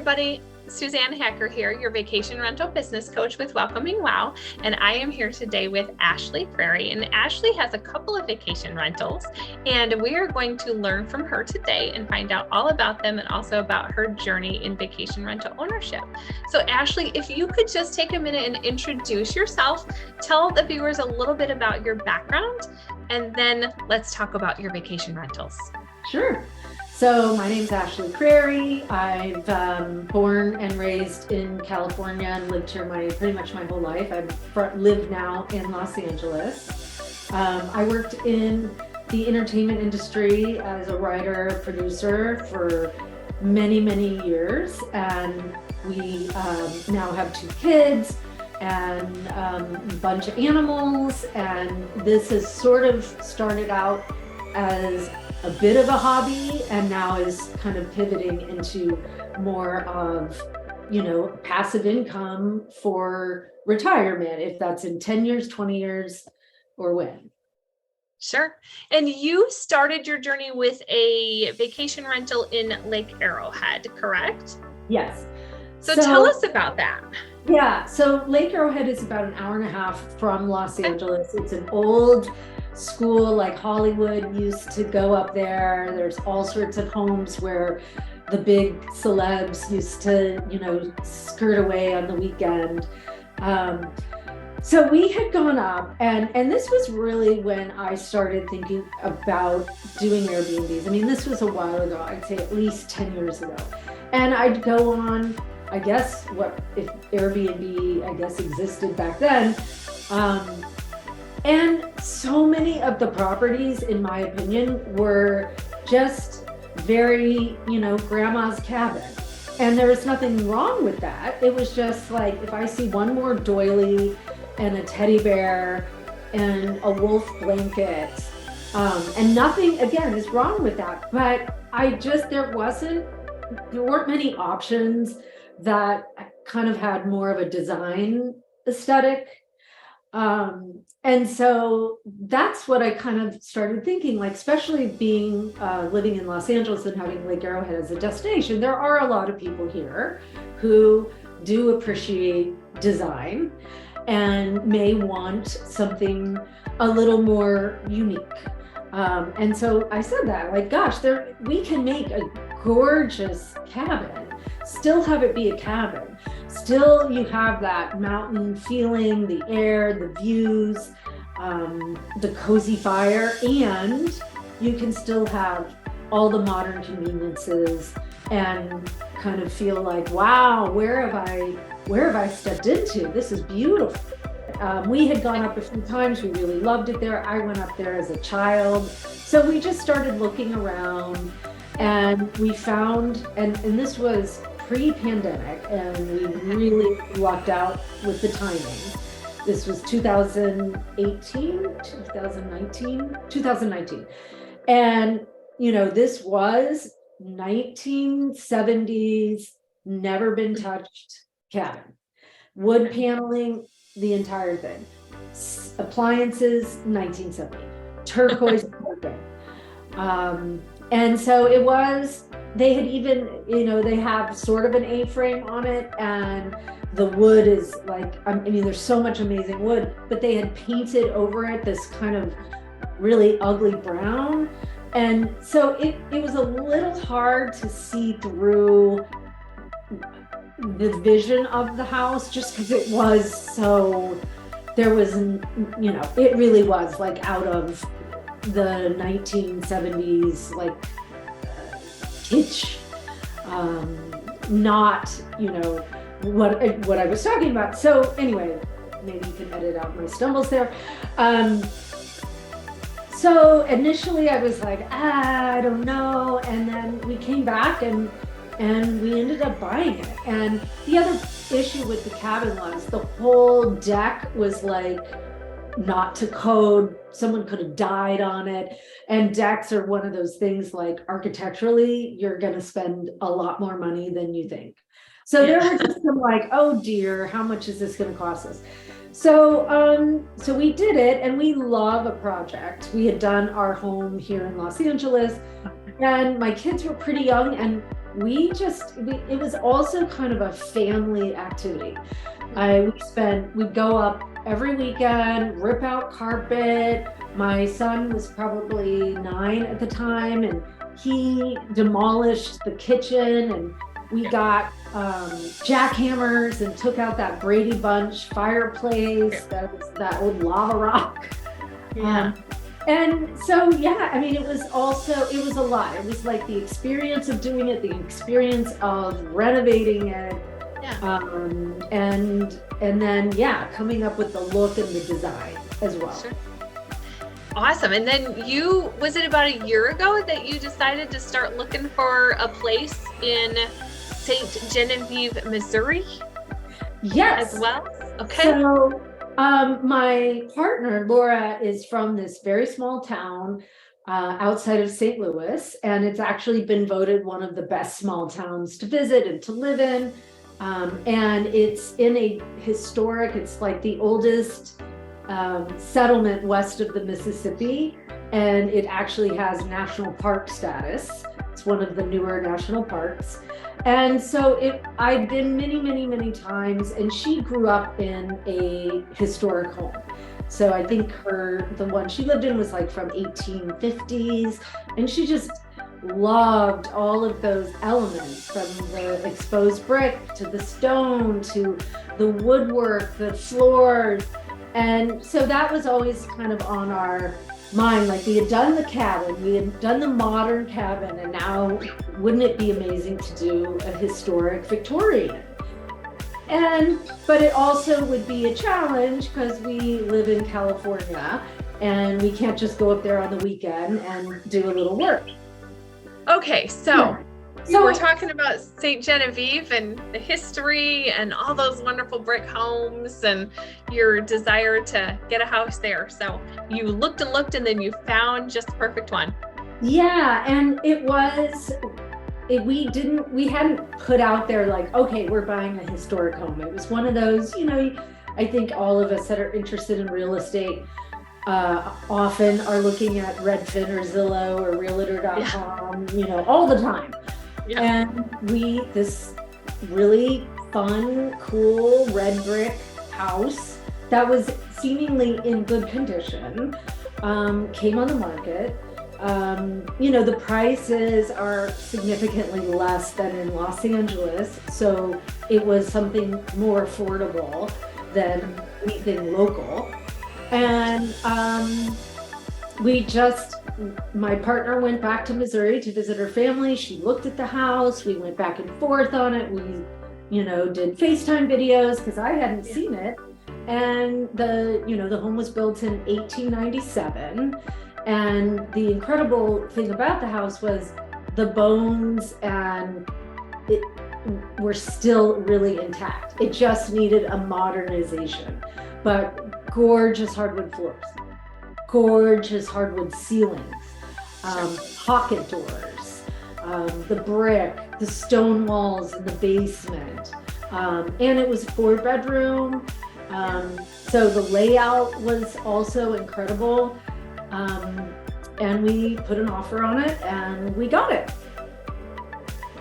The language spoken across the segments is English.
everybody. Suzanne Hacker here, your vacation rental business coach with Welcoming Wow. And I am here today with Ashley Crary. And Ashley has a couple of vacation rentals, and we are going to learn from her today and find out all about them and also about her journey in vacation rental ownership. So Ashley, if you could just take a minute and introduce yourself, tell the viewers a little bit about your background, and then let's talk about your vacation rentals. Sure. So my name's Ashley Crary. I've born and raised in California and lived here pretty much my whole life. I live now in Los Angeles. I worked in the entertainment industry as a writer, producer for many, many years. And we now have 2 kids and a bunch of animals. And this has sort of started out as a bit of a hobby and now is kind of pivoting into more of, passive income for retirement, if that's in 10 years, 20 years, or when. Sure. And you started your journey with a vacation rental in Lake Arrowhead, correct? Yes. So tell us about that. Yeah. So Lake Arrowhead is about an hour and a half from Los Angeles. It's an old school, like Hollywood used to go up there. There's all sorts of homes where the big celebs used to, skirt away on the weekend. So we had gone up, and this was really when I started thinking about doing Airbnbs. I mean, this was a while ago. I'd say at least 10 years ago. And I'd go on, I guess, if Airbnb, existed back then. And so many of the properties, in my opinion, were just very, grandma's cabin. And there was nothing wrong with that. It was just like, if I see one more doily and a teddy bear and a wolf blanket, and nothing, again, is wrong with that. But there weren't many options that kind of had more of a design aesthetic. And so that's what I kind of started thinking, like, especially being living in Los Angeles and having Lake Arrowhead as a destination, there are a lot of people here who do appreciate design and may want something a little more unique. And so I said that, like, gosh, we can make a gorgeous cabin, still have it be a cabin. Still, you have that mountain feeling, the air, the views, the cozy fire, and you can still have all the modern conveniences and kind of feel like, wow, where have I stepped into? This is beautiful. We had gone up a few times. We really loved it there. I went up there as a child. So we just started looking around, and we found, and this was pre-pandemic, and we really lucked out with the timing. This was 2019. And, this was 1970s, never been touched cabin. Wood paneling, the entire thing. Appliances, 1970. Turquoise carpet. And so it was, they had even, they have sort of an A-frame on it, and the wood is like, there's so much amazing wood, but they had painted over it this kind of really ugly brown. And so it was a little hard to see through the vision of the house, just because it was so, there was, it really was like out of the 1970s, like kitsch, not, what I was talking about. So anyway, maybe you can edit out my stumbles there. So initially I was like, I don't know. And then we came back and we ended up buying it. And the other issue with the cabin was the whole deck was like not to code. Someone could have died on it. And decks are one of those things, like, architecturally, you're going to spend a lot more money than you think. So there were just some like, oh dear, how much is this going to cost us? So we did it, and we love a project. We had done our home here in Los Angeles, and my kids were pretty young, and it was also kind of a family activity. We'd go up every weekend, rip out carpet. My son was probably 9 at the time, and he demolished the kitchen, and we got jackhammers and took out that Brady Bunch fireplace, that old lava rock. And so, I mean, it was a lot. It was like the experience of doing it, the experience of renovating it. And then, coming up with the look and the design as well. Sure. Awesome. And then was it about a year ago that you decided to start looking for a place in Ste Genevieve, Missouri? Yes. As well? Okay. So my partner, Laura, is from this very small town outside of St. Louis, and it's actually been voted one of the best small towns to visit and to live in. And it's in it's like the oldest settlement west of the Mississippi, and it actually has national park status. It's one of the newer national parks. And so I've been many times, and she grew up in a historic home. So I think the one she lived in was like from 1850s, and she just loved all of those elements, from the exposed brick to the stone to the woodwork, the floors. And so that was always kind of on our mind. Like, we had done the cabin, we had done the modern cabin, and now wouldn't it be amazing to do a historic Victorian? But it also would be a challenge because we live in California and we can't just go up there on the weekend and do a little work. Okay, so we're talking about Ste Genevieve and the history and all those wonderful brick homes and your desire to get a house there. So you looked and then you found just the perfect one. Yeah, and we hadn't put out there like, okay, we're buying a historic home. It was one of those, I think all of us that are interested in real estate often are looking at Redfin or Zillow or Realtor.com, all the time. Yeah. And this really fun, cool red brick house that was seemingly in good condition came on the market. The prices are significantly less than in Los Angeles, so it was something more affordable than anything local. And my partner went back to Missouri to visit her family. She looked at the house. We went back and forth on it. We, did FaceTime videos because I hadn't seen it. And the home was built in 1897. And the incredible thing about the house was the bones and it were still really intact. It just needed a modernization, but gorgeous hardwood floors, gorgeous hardwood ceilings, pocket doors, the brick, the stone walls in the basement, and it was a 4-bedroom. So the layout was also incredible. And we put an offer on it and we got it.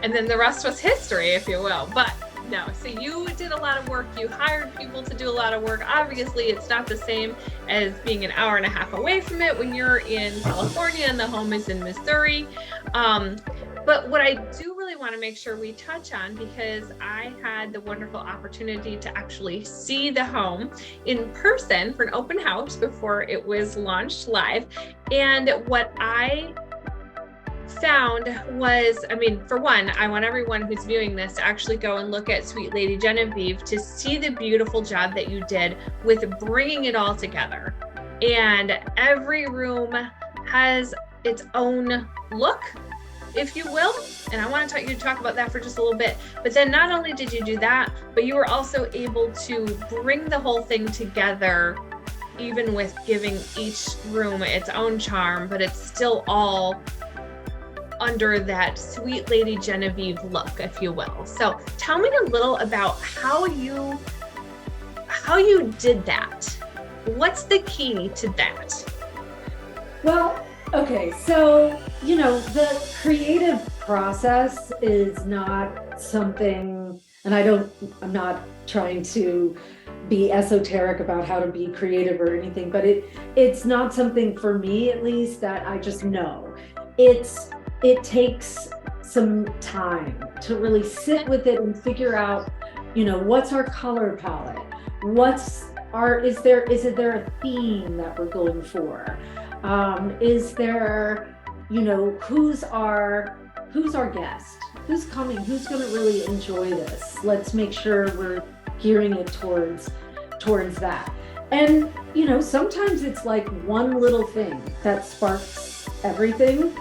And then the rest was history, if you will. But no, so you did a lot of work. You hired people to do a lot of work. Obviously, it's not the same as being an hour and a half away from it when you're in California and the home is in Missouri. But what I do really want to make sure we touch on, because I had the wonderful opportunity to actually see the home in person for an open house before it was launched live. And what I found was, for one, I want everyone who's viewing this to actually go and look at Sweet Lady Genevieve to see the beautiful job that you did with bringing it all together. And every room has its own look, if you will. And I want you to talk about that for just a little bit. But then not only did you do that, but you were also able to bring the whole thing together, even with giving each room its own charm, but it's still all under that sweet Lady Genevieve look, if you will. So tell me a little about how you did that. What's the key to that? Well, okay, so, the creative process is not something, and I'm not trying to be esoteric about how to be creative or anything, but it's not something for me, at least, that I just know. It takes some time to really sit with it and figure out, what's our color palette? Is there a theme that we're going for? Is there, who's our guest? Who's coming? Who's going to really enjoy this? Let's make sure we're gearing it towards that. And, sometimes it's like one little thing that sparks everything.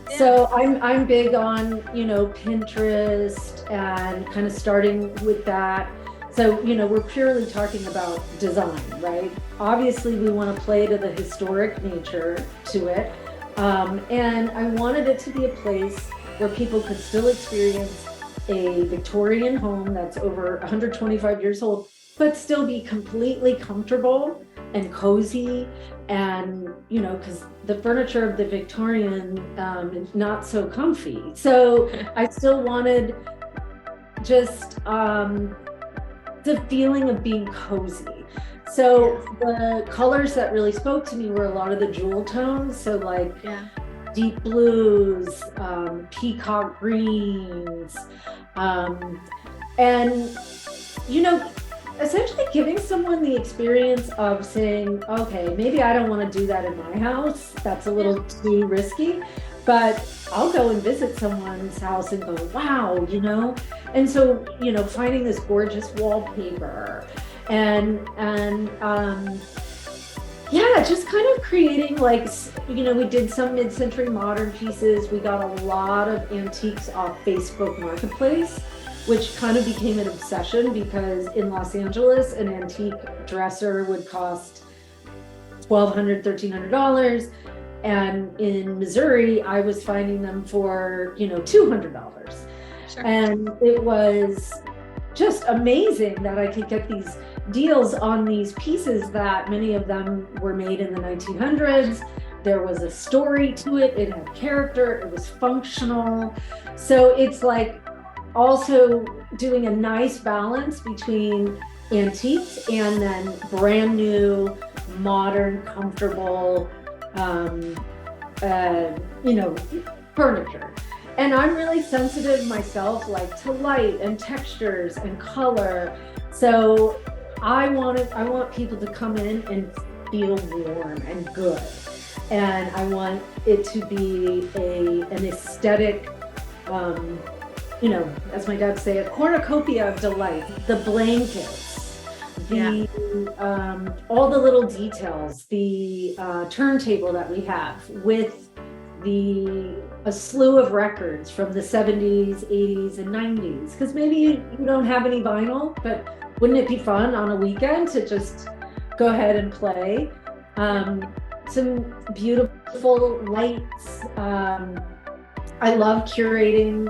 Yeah. So I'm big on, Pinterest and kind of starting with that. So, we're purely talking about design, right? Obviously, we want to play to the historic nature to it. And I wanted it to be a place where people could still experience a Victorian home that's over 125 years old, but still be completely comfortable and cozy. And, because the furniture of the Victorian is not so comfy. So I still wanted just the feeling of being cozy. So the colors that really spoke to me were a lot of the jewel tones. So like deep blues, peacock greens, and, essentially giving someone the experience of saying, okay, maybe I don't want to do that in my house. That's a little too risky, but I'll go and visit someone's house and go, wow, And so, finding this gorgeous wallpaper and just kind of creating we did some mid-century modern pieces. We got a lot of antiques off Facebook Marketplace, which kind of became an obsession because in Los Angeles, an antique dresser would cost $1,200, $1,300. And in Missouri, I was finding them for, $200. Sure. And it was just amazing that I could get these deals on these pieces that many of them were made in the 1900s. There was a story to it. It had character. It was functional. So it's like also doing a nice balance between antiques and then brand new, modern, comfortable, furniture. And I'm really sensitive myself, to light and textures and color. So I want people to come in and feel warm and good. And I want it to be an aesthetic, as my dad would say, a cornucopia of delight. The blankets, all the little details, the turntable that we have with a slew of records from the 70s, 80s, and 90s. Because maybe you don't have any vinyl, but wouldn't it be fun on a weekend to just go ahead and play? Some beautiful lights. I love curating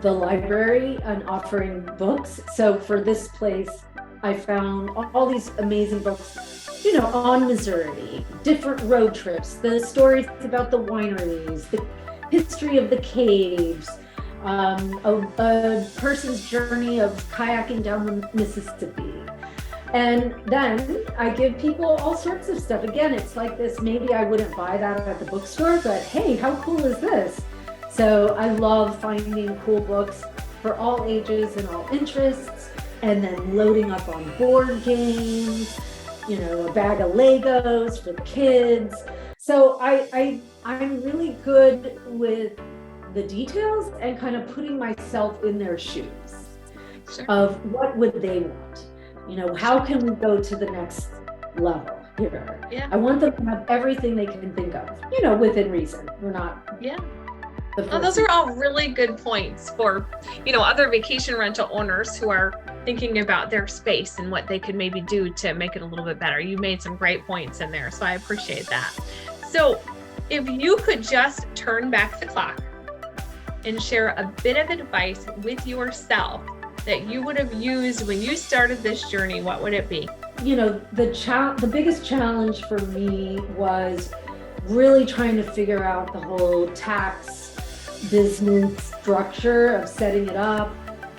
the library and offering books. So for this place, I found all these amazing books, on Missouri, different road trips, the stories about the wineries, the history of the caves, a person's journey of kayaking down the Mississippi. And then I give people all sorts of stuff. Again, it's like this, maybe I wouldn't buy that at the bookstore, but hey, how cool is this? So I love finding cool books for all ages and all interests, and then loading up on board games, a bag of Legos for the kids. So I'm really good with the details and kind of putting myself in their shoes. Sure. Of what would they want? How can we go to the next level here? Yeah. I want them to have everything they can think of, within reason. We're not. Yeah. Those are all really good points for, other vacation rental owners who are thinking about their space and what they could maybe do to make it a little bit better. You made some great points in there, so I appreciate that. So if you could just turn back the clock and share a bit of advice with yourself that you would have used when you started this journey, what would it be? The biggest challenge for me was really trying to figure out the whole tax business structure of setting it up.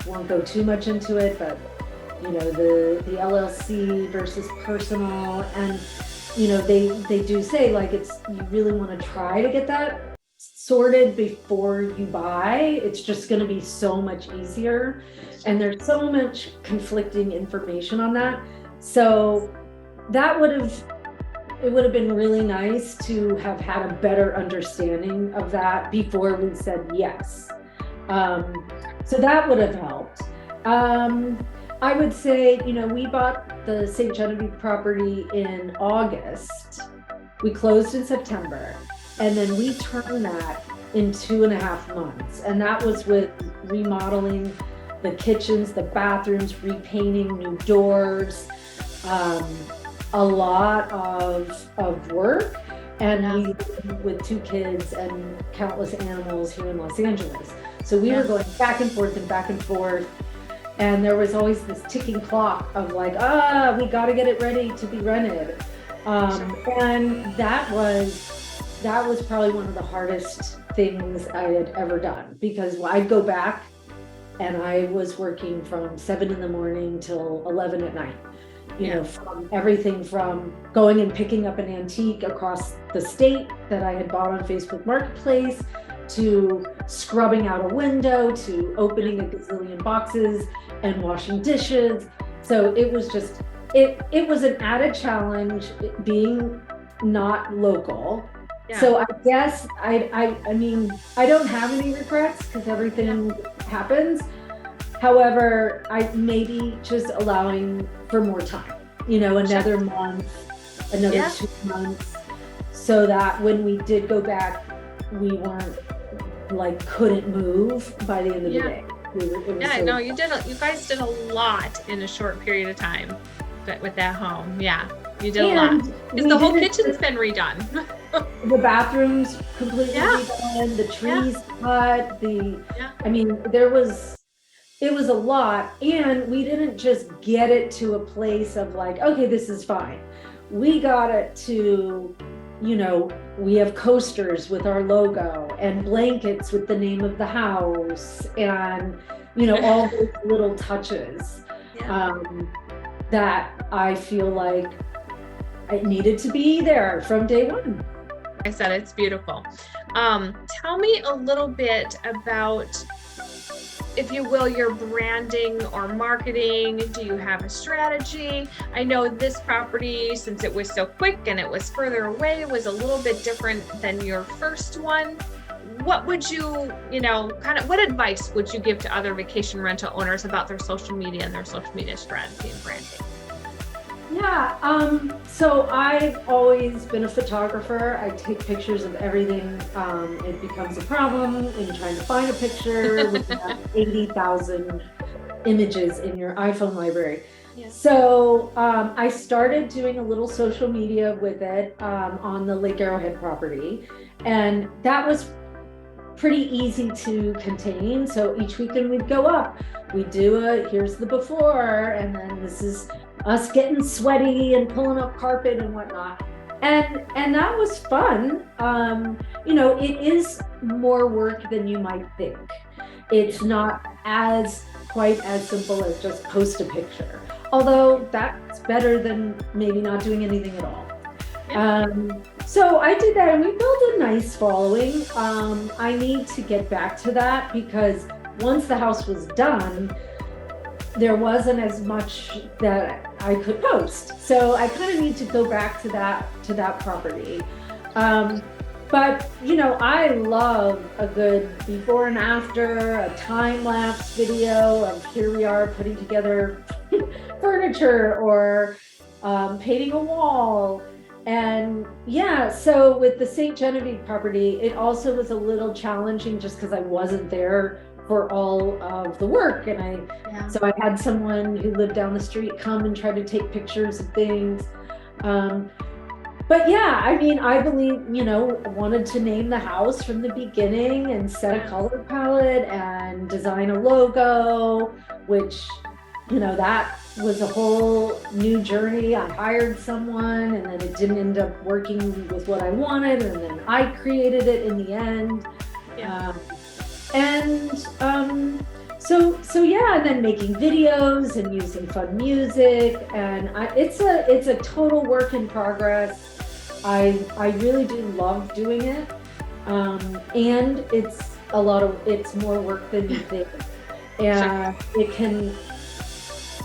Won't go too much into it, but the LLC versus personal, and they do say like you really want to try to get that sorted before you buy. It's just going to be so much easier, and there's so much conflicting information on that. So it would have been really nice to have had a better understanding of that before we said yes. So that would have helped. I would say, we bought the Ste Genevieve property in August. We closed in September, and then we turned that in 2.5 months. And that was with remodeling the kitchens, the bathrooms, repainting, new doors, a lot of work. And we lived with 2 kids and countless animals here in Los Angeles. So we were going back and forth and back and forth. And there was always this ticking clock of like, we got to get it ready to be rented. And that was probably one of the hardest things I had ever done, because I'd go back and I was working from 7 a.m. till 11 at night. From everything from going and picking up an antique across the state that I had bought on Facebook Marketplace, to scrubbing out a window, to opening a gazillion boxes and washing dishes. So it was just, it was an added challenge being not local. Yeah. So I guess I mean, I don't have any regrets because everything happens. However, I maybe just allowing for more time, another month, another 2 months, so that when we did go back, we weren't couldn't move by the end of the day. You guys did a lot in a short period of time with that home. Yeah, you did a lot. Because the whole kitchen's been redone. The bathrooms completely redone, the trees cut, I mean, it was a lot, and we didn't just get it to a place of like, okay, this is fine. We got it to, we have coasters with our logo and blankets with the name of the house, and, all those little touches that I feel like it needed to be there from day one. I said it's beautiful. Tell me a little bit about, if you will, your branding or marketing. Do you have a strategy? I know this property, since it was so quick and it was further away, was a little bit different than your first one. What would you, what advice would you give to other vacation rental owners about their social media and their social media strategy and branding? Yeah, so I've always been a photographer. I take pictures of everything. It becomes a problem in trying to find a picture with 80,000 images in your iPhone library. Yeah. So I started doing a little social media with it on the Lake Arrowhead property, and that was pretty easy to contain. So each weekend we'd go up, we'd do here's the before, and then this is us getting sweaty and pulling up carpet and whatnot. And that was fun. It is more work than you might think. It's not quite as simple as just post a picture. Although that's better than maybe not doing anything at all. So I did that, and we built a nice following. I need to get back to that, because once the house was done, there wasn't as much that I could post. So I kind of need to go back to that property. But I love a good before and after, a time-lapse video of here we are putting together furniture or painting a wall. And so with the Ste Genevieve property, it also was a little challenging just because I wasn't there for all of the work. And so I had someone who lived down the street come and try to take pictures of things. But yeah, I mean, I believe, wanted to name the house from the beginning and set a color palette and design a logo, which, that was a whole new journey. I hired someone and then it didn't end up working with what I wanted. And then I created it in the end. Yeah. So yeah, and then making videos and using fun music, and it's a total work in progress. I really do love doing it, and it's more work than you think, and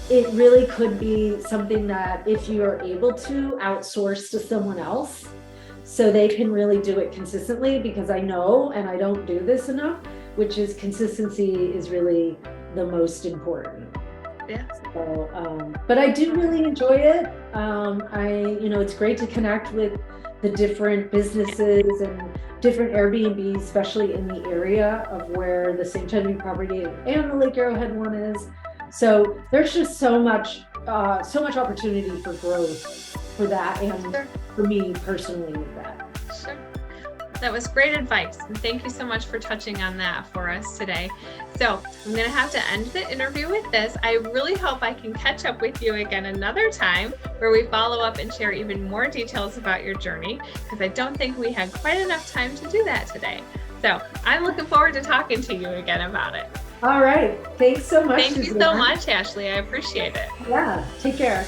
it really could be something that if you are able to outsource to someone else, so they can really do it consistently, because I know, and I don't do this enough, which is consistency is really the most important. Yeah. So, but I do really enjoy it. It's great to connect with the different businesses and different Airbnbs, especially in the area of where the Ste Genevieve property and the Lake Arrowhead one is. So there's just so much opportunity for growth for that, and for me personally with that. Sure. That was great advice. And thank you so much for touching on that for us today. So I'm going to have to end the interview with this. I really hope I can catch up with you again another time where we follow up and share even more details about your journey, because I don't think we had quite enough time to do that today. So I'm looking forward to talking to you again about it. All right. Thanks so much. Thank you so much, Ashley. I appreciate it. Yeah. Take care.